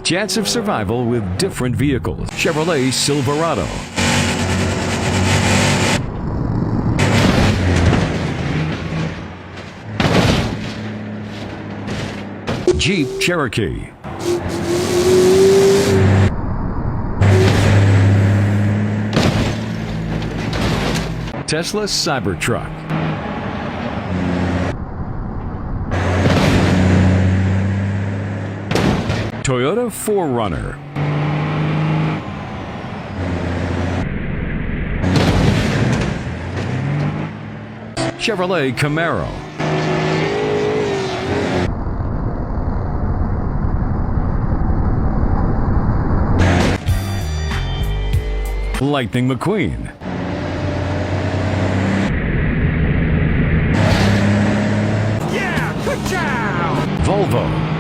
Chance of survival with different vehicles. Chevrolet Silverado. Jeep Cherokee. Tesla Cybertruck. Toyota 4Runner. Chevrolet Camaro. Lightning McQueen. Yeah, good job! Volvo.